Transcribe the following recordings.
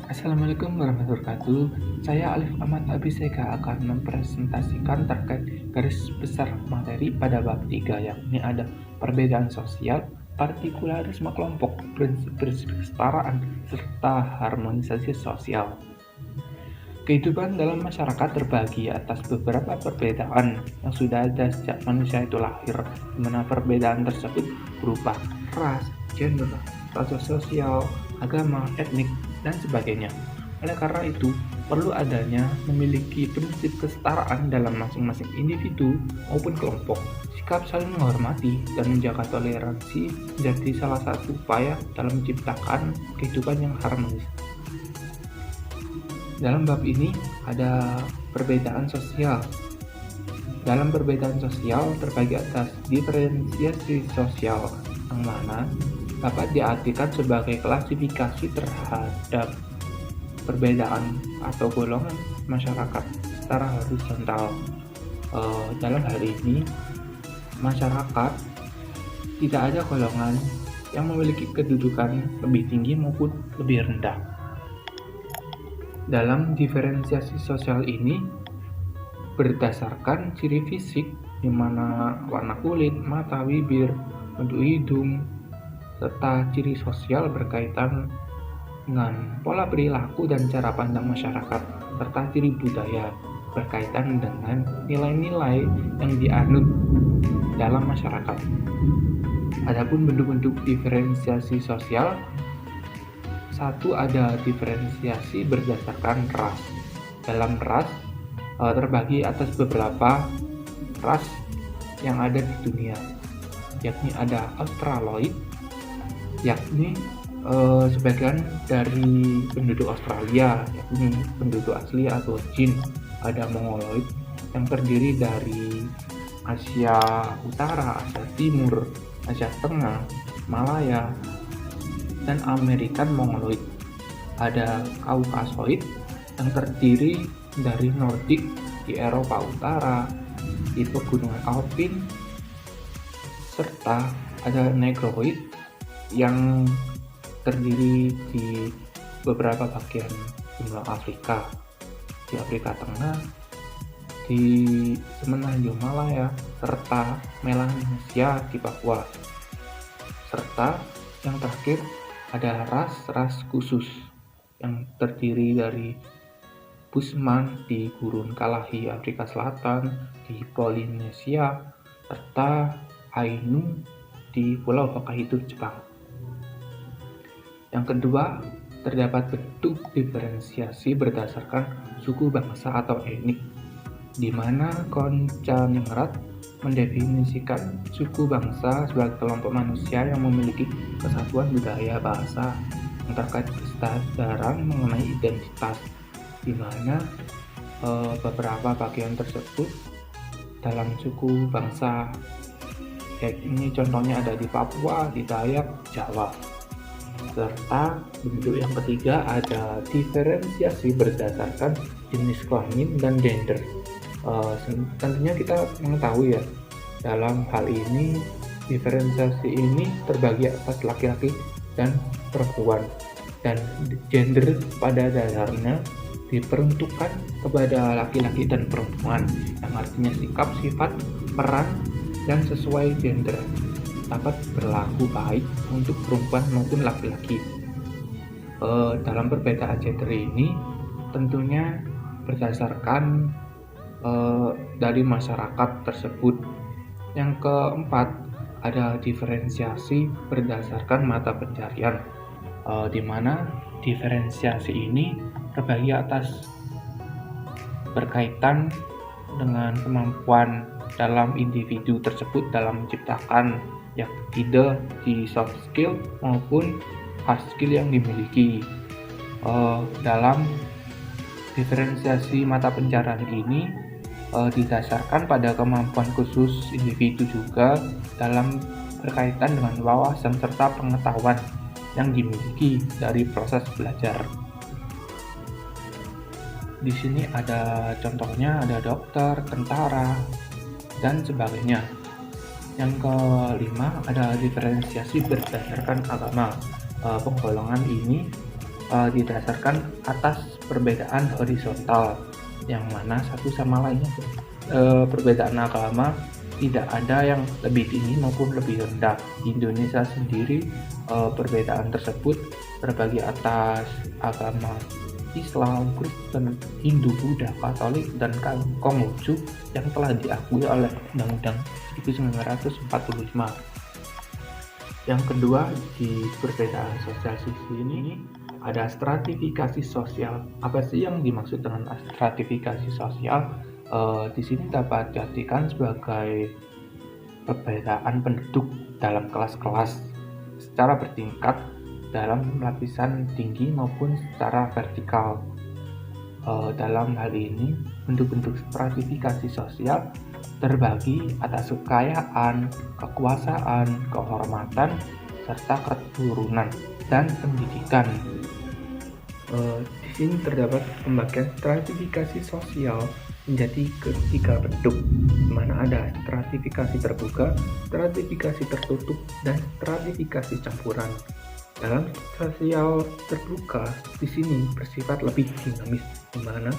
Assalamualaikum warahmatullahi wabarakatuh. Saya Alif Ahmad Abiseka akan mempresentasikan terkait garis besar materi pada bab 3, yakni ada perbedaan sosial, partikularisme kelompok, prinsip-prinsip kesetaraan, serta harmonisasi sosial. Kehidupan dalam masyarakat terbagi atas beberapa perbedaan yang sudah ada sejak manusia itu lahir, di mana perbedaan tersebut berupa ras, gender, status sosial, agama, etnik, dan sebagainya. Oleh karena itu, perlu adanya memiliki prinsip kesetaraan dalam masing-masing individu maupun kelompok. Sikap saling menghormati dan menjaga toleransi menjadi salah satu upaya dalam menciptakan kehidupan yang harmonis. Dalam bab ini ada perbedaan sosial. Dalam perbedaan sosial terbagi atas diferensiasi sosial, yang mana dapat diartikan sebagai klasifikasi terhadap perbedaan atau golongan masyarakat secara horizontal. Dalam hal ini, masyarakat tidak ada golongan yang memiliki kedudukan lebih tinggi maupun lebih rendah. Dalam diferensiasi sosial ini berdasarkan ciri fisik, di mana warna kulit, mata, bibir, bentuk hidung, serta ciri sosial berkaitan dengan pola perilaku dan cara pandang masyarakat, serta ciri budaya berkaitan dengan nilai-nilai yang dianut dalam masyarakat. Adapun bentuk-bentuk diferensiasi sosial, satu ada diferensiasi berdasarkan ras. Dalam ras terbagi atas beberapa ras yang ada di dunia, yakni ada Australoid, yakni sebagian dari penduduk Australia, yakni penduduk asli atau jin. Ada Mongoloid yang terdiri dari Asia Utara, Asia Timur, Asia Tengah, Malaya, dan American Mongoloid. Ada Kaukasoid yang terdiri dari Nordik di Eropa Utara, di pegunungan Alpin, serta ada Negroid yang terdiri di beberapa bagian benua Afrika, di Afrika Tengah, di semenanjung Malaya, serta Melanesia di Papua. Serta yang terakhir ada ras-ras khusus yang terdiri dari Bushman di Gurun Kalahi Afrika Selatan, di Polinesia, serta Ainu di Pulau Hokkaido Jepang. Yang kedua, terdapat bentuk diferensiasi berdasarkan suku bangsa atau etnik, di mana Konca-Ningrat mendefinisikan suku bangsa sebagai kelompok manusia yang memiliki kesatuan budaya, bahasa, yang terkait kesadaran mengenai identitas, di mana beberapa bagian tersebut dalam suku bangsa, ini contohnya ada di Papua, di Dayak, Jawa. Serta bentuk yang ketiga ada diferensiasi berdasarkan jenis kelamin dan gender. Tentunya kita mengetahui ya, dalam hal ini diferensiasi ini terbagi atas laki-laki dan perempuan, dan gender pada dasarnya diperuntukkan kepada laki-laki dan perempuan, yang artinya sikap, sifat, peran, dan sesuai gender dapat berlaku baik untuk perempuan maupun laki-laki. Dalam perbedaan gender ini tentunya berdasarkan dari masyarakat tersebut. Yang keempat, ada diferensiasi berdasarkan mata pencarian, di mana diferensiasi ini terbagi atas berkaitan dengan kemampuan dalam individu tersebut dalam menciptakan, ya, tidak di soft skill maupun hard skill yang dimiliki. Dalam diferensiasi mata pencarian ini didasarkan pada kemampuan khusus individu juga dalam berkaitan dengan wawasan serta pengetahuan yang dimiliki dari proses belajar. Di sini ada contohnya, ada dokter, tentara, dan sebagainya. Yang kelima ada diferensiasi berdasarkan agama. Penggolongan ini didasarkan atas perbedaan horizontal, yang mana satu sama lainnya perbedaan agama tidak ada yang lebih tinggi maupun lebih rendah. Di Indonesia sendiri perbedaan tersebut terbagi atas agama Islam, Kristen, Hindu, Buddha, Katolik, dan Konghucu yang telah diakui oleh Undang-Undang 1945. Yang kedua, di perbedaan sosial sisi ini ada stratifikasi sosial. Apa sih yang dimaksud dengan stratifikasi sosial? Di sini dapat diartikan sebagai perbedaan penduduk dalam kelas-kelas secara bertingkat dalam lapisan tinggi maupun secara vertikal. Dalam hal ini, bentuk-bentuk stratifikasi sosial terbagi atas kekayaan, kekuasaan, kehormatan, serta keturunan dan pendidikan. Di sini terdapat pembagian stratifikasi sosial menjadi ketiga bentuk, di mana ada stratifikasi terbuka, stratifikasi tertutup, dan stratifikasi campuran. Dalam sosial terbuka di sini bersifat lebih dinamis, di mana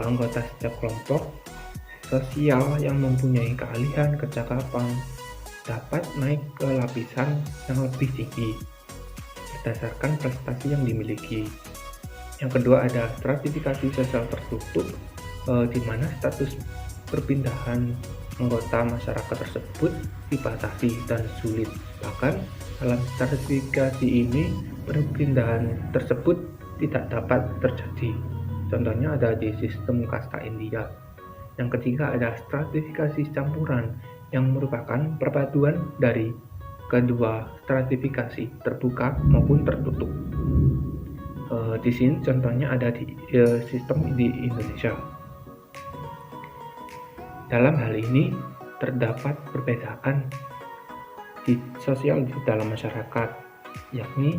anggota setiap kelompok sosial yang mempunyai keahlian kecakapan dapat naik ke lapisan yang lebih tinggi berdasarkan prestasi yang dimiliki. Yang kedua ada stratifikasi sosial tertutup, di mana status perpindahan anggota masyarakat tersebut dibatasi dan sulit. Bahkan dalam stratifikasi ini perpindahan tersebut tidak dapat terjadi. Contohnya ada di sistem kasta India. Yang ketiga ada stratifikasi campuran, yang merupakan perpaduan dari kedua stratifikasi terbuka maupun tertutup. Di sini contohnya ada di sistem di Indonesia. Dalam hal ini terdapat perbedaan di sosial di dalam masyarakat, yakni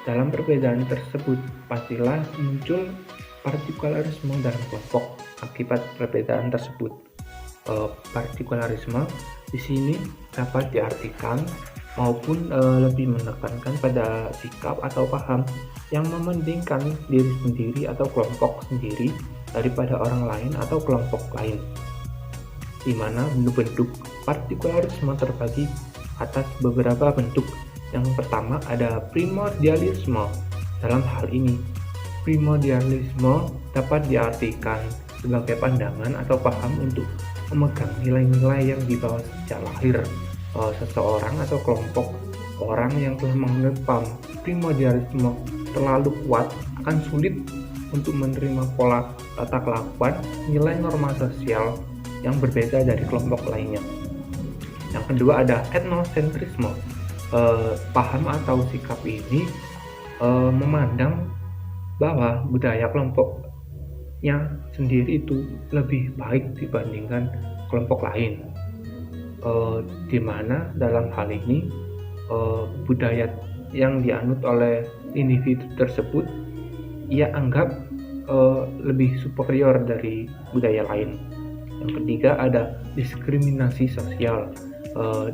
dalam perbedaan tersebut pastilah muncul partikularisme dalam kelompok akibat perbedaan tersebut. Partikularisme di sini dapat diartikan maupun lebih menekankan pada sikap atau paham yang mementingkan diri sendiri atau kelompok sendiri daripada orang lain atau kelompok lain, di mana bentuk-bentuk partikularisme terbagi atas beberapa bentuk. Yang pertama ada primordialisme. Dalam hal ini, primordialisme dapat diartikan sebagai pandangan atau paham untuk memegang nilai-nilai yang dibawa sejak lahir seseorang atau kelompok orang yang telah menganggap primordialisme terlalu kuat akan sulit untuk menerima pola tata kelakuan nilai norma sosial yang berbeda dari kelompok lainnya. Yang kedua ada etnosentrisme. Paham atau sikap ini memandang bahwa budaya kelompoknya sendiri itu lebih baik dibandingkan kelompok lain, di mana dalam hal ini budaya yang dianut oleh individu tersebut ia anggap lebih superior dari budaya lain. Yang ketiga ada diskriminasi sosial.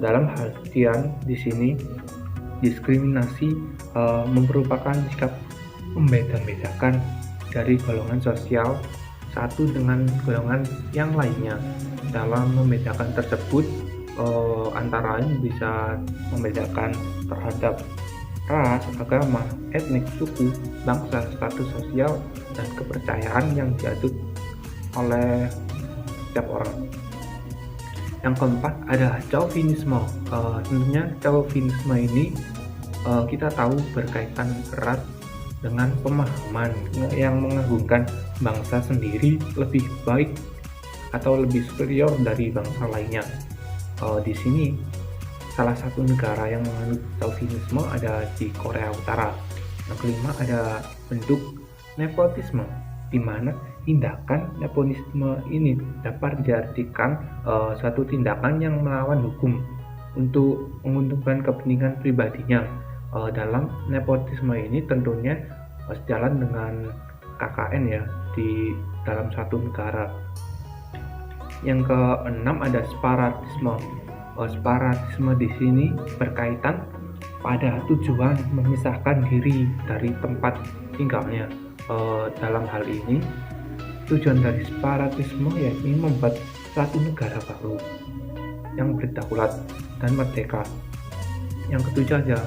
Dalam artian di sini diskriminasi merupakan sikap membeda-bedakan dari golongan sosial satu dengan golongan yang lainnya. Dalam membedakan tersebut antara lain bisa membedakan terhadap ras, agama, etnik, suku, bangsa, status sosial, dan kepercayaan yang dianut oleh setiap orang. Yang keempat ada chauvinisme. Tentunya chauvinisme ini kita tahu berkaitan erat dengan pemahaman yang mengagungkan bangsa sendiri lebih baik atau lebih superior dari bangsa lainnya. Di sini salah satu negara yang menganut chauvinisme ada di Korea Utara. Yang kelima ada bentuk nepotisme, di mana tindakan nepotisme ini dapat diartikan suatu tindakan yang melawan hukum untuk menguntungkan kepentingan pribadinya. Dalam nepotisme ini tentunya sejalan dengan KKN ya di dalam satu negara. Yang keenam ada separatisme. Separatisme di sini berkaitan pada tujuan memisahkan diri dari tempat tinggalnya. Dalam hal ini, tujuan dari separatisme yakni membuat suatu negara baru yang berdaulat dan merdeka. Yang ketujuh ada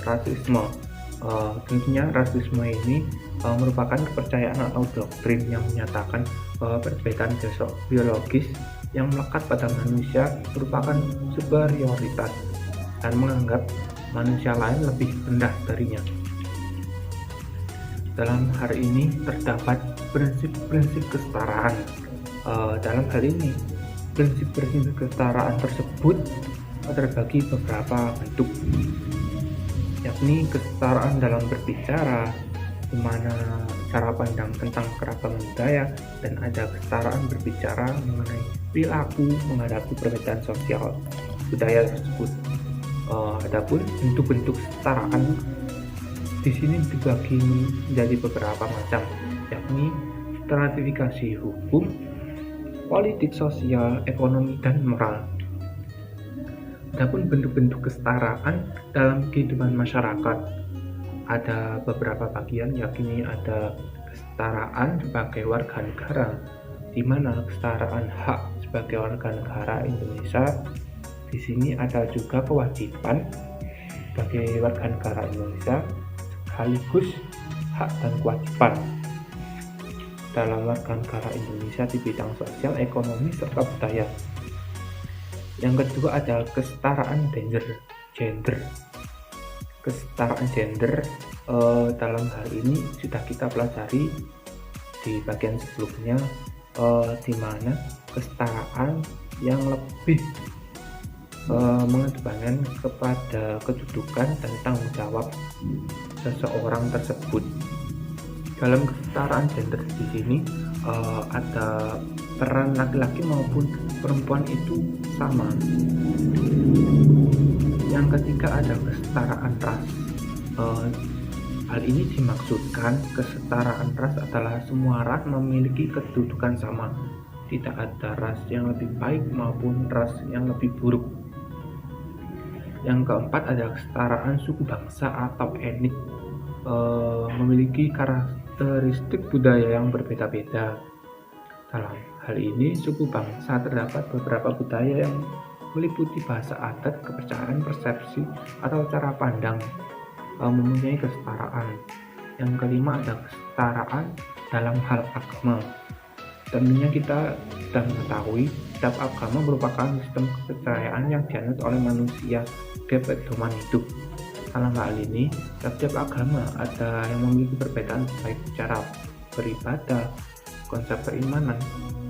rasisme. Tentunya rasisme ini merupakan kepercayaan atau doktrin yang menyatakan bahwa perbedaan biologis yang melekat pada manusia merupakan superioritas dan menganggap manusia lain lebih rendah darinya. Dalam hal ini terdapat prinsip-prinsip kesetaraan. Dalam hal ini, prinsip-prinsip kesetaraan tersebut terbagi beberapa bentuk, yakni kesetaraan dalam berbicara, di mana cara pandang tentang keragaman budaya, dan ada kesetaraan berbicara mengenai perilaku menghadapi perbedaan sosial budaya tersebut. Adapun bentuk-bentuk kesetaraan di sini dibagi menjadi beberapa macam, yakni stratifikasi hukum, politik, sosial, ekonomi, dan moral. Adapun bentuk-bentuk kesetaraan dalam kehidupan masyarakat, ada beberapa bagian, yakni ada kesetaraan sebagai warga negara, di mana kesetaraan hak sebagai warga negara Indonesia. Di sini ada juga kewajiban sebagai warga negara Indonesia sekaligus hak dan kewajiban dalam warga negara Indonesia di bidang sosial, ekonomi, serta budaya. Yang kedua ada kesetaraan gender. Kesetaraan gender dalam hal ini sudah kita pelajari di bagian sebelumnya, di mana kesetaraan yang lebih mengedepankan kepada kedudukan dan tanggung jawab seseorang tersebut. Dalam kesetaraan gender di sini ada peran laki-laki maupun perempuan itu sama. Yang ketiga ada kesetaraan ras. Hal ini dimaksudkan kesetaraan ras adalah semua ras memiliki kedudukan sama. Tidak ada ras yang lebih baik maupun ras yang lebih buruk. Yang keempat ada kesetaraan suku bangsa atau etnik, memiliki karakteristik budaya yang berbeda-beda. Dalam hal ini, suku bangsa terdapat beberapa budaya yang meliputi bahasa adat, kepercayaan, persepsi, atau cara pandang, mempunyai kesetaraan. Yang kelima ada kesetaraan dalam hal agama. Tentunya kita sudah mengetahui setiap agama merupakan sistem kepercayaan yang dianut oleh manusia sebagai pedoman hidup. Dalam hal ini, setiap agama ada yang memiliki perbedaan baik cara beribadah, konsep keimanan,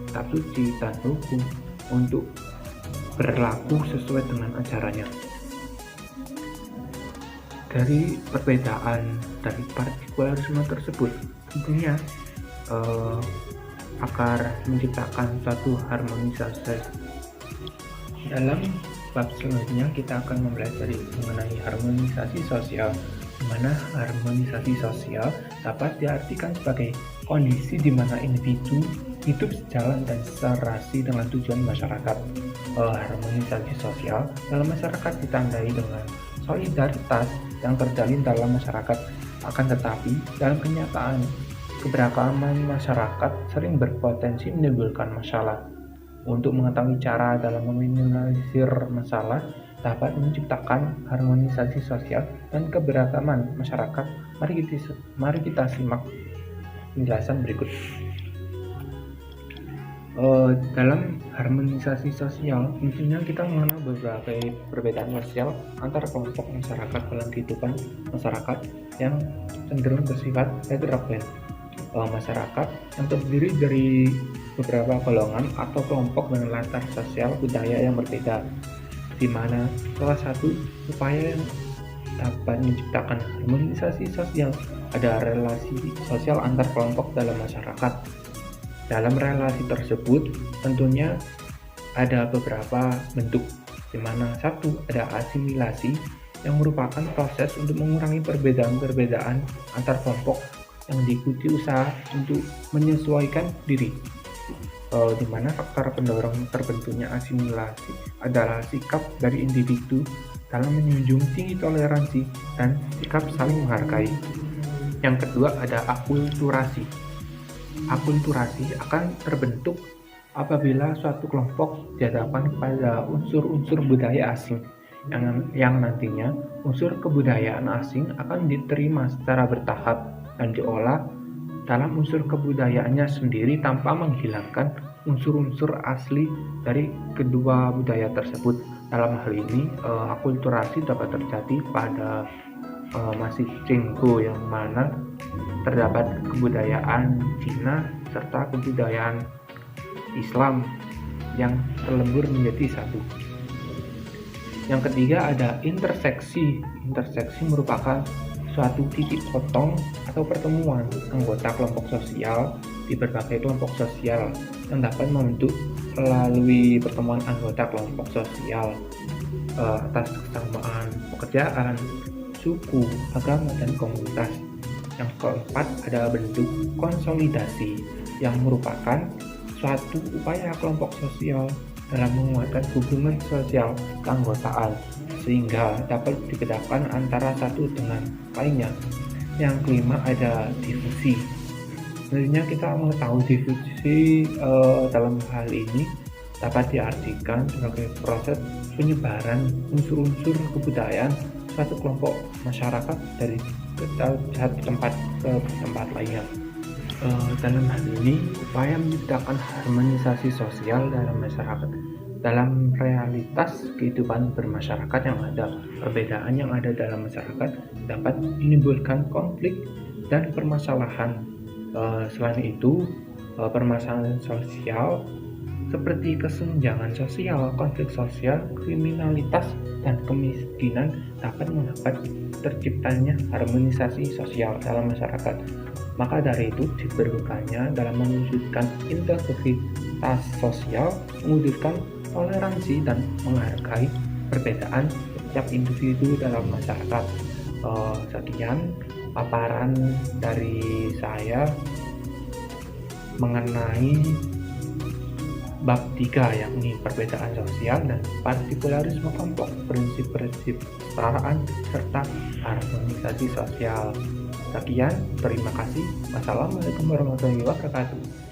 kitab suci, dan hukum untuk berlaku sesuai dengan ajarannya. Dari perbedaan dari partikularisme tersebut, tentunya agar menciptakan suatu harmonisasi. Dalam bab selanjutnya kita akan mempelajari mengenai harmonisasi sosial, di mana harmonisasi sosial dapat diartikan sebagai kondisi di mana individu hidup sejalan dan serasi dengan tujuan masyarakat. Harmonisasi sosial dalam masyarakat ditandai dengan solidaritas yang terjalin dalam masyarakat. Akan tetapi, dalam kenyataan, keberagaman masyarakat sering berpotensi menimbulkan masalah. Untuk mengetahui cara dalam meminimalisir masalah dapat menciptakan harmonisasi sosial dan keberagaman masyarakat, mari kita simak penjelasan berikut. Dalam harmonisasi sosial, tentunya kita mengenal beberapa perbedaan sosial antar kelompok masyarakat dalam kehidupan masyarakat yang cenderung bersifat heterogen. Masyarakat yang terdiri dari beberapa golongan atau kelompok dengan latar sosial budaya yang berbeda, di mana salah satu upaya yang dapat menciptakan harmonisasi sosial ada relasi sosial antar kelompok dalam masyarakat. Dalam relasi tersebut tentunya ada beberapa bentuk, di mana satu ada asimilasi yang merupakan proses untuk mengurangi perbedaan-perbedaan antar kelompok yang diikuti usaha untuk menyesuaikan diri, di mana faktor pendorong terbentuknya asimilasi adalah sikap dari individu dalam menjunjung tinggi toleransi dan sikap saling menghargai. Yang kedua ada akulturasi. Akulturasi akan terbentuk apabila suatu kelompok dihadapkan pada unsur-unsur budaya asing yang nantinya unsur kebudayaan asing akan diterima secara bertahap dan diolah dalam unsur kebudayaannya sendiri tanpa menghilangkan unsur-unsur asli dari kedua budaya tersebut. Dalam hal ini, akulturasi dapat terjadi pada masjid Cengho yang mana terdapat kebudayaan Cina serta kebudayaan Islam yang terlebur menjadi satu. Yang ketiga ada interseksi. Interseksi merupakan suatu titik potong atau pertemuan anggota kelompok sosial di berbagai kelompok sosial yang dapat membentuk melalui pertemuan anggota kelompok sosial atas kesamaan pekerjaan, suku, agama, dan komunitas. Yang keempat ada bentuk konsolidasi yang merupakan suatu upaya kelompok sosial dalam menguatkan hubungan sosial keanggotaan sehingga dapat dibedakan antara satu dengan lainnya. Yang kelima ada difusi. Sebenarnya kita mengetahui difusi dalam hal ini dapat diartikan sebagai proses penyebaran unsur-unsur kebudayaan suatu kelompok masyarakat dari satu tempat ke tempat lainnya. Dalam hal ini, upaya menciptakan harmonisasi sosial dalam masyarakat. Dalam realitas kehidupan bermasyarakat yang ada, perbedaan yang ada dalam masyarakat dapat menimbulkan konflik dan permasalahan. Selain itu, permasalahan sosial seperti kesenjangan sosial, konflik sosial, kriminalitas, dan kemiskinan dapat menghambat terciptanya harmonisasi sosial dalam masyarakat. Maka dari itu diperlukannya dalam mewujudkan integritas sosial, mewujudkan toleransi dan menghargai perbedaan setiap individu dalam masyarakat. Sekian paparan dari saya mengenai bab 3 yakni perbedaan sosial dan partikularisme kelompok, prinsip-prinsip kesetaraan serta harmonisasi sosial. Sekian, terima kasih. Wassalamualaikum warahmatullahi wabarakatuh.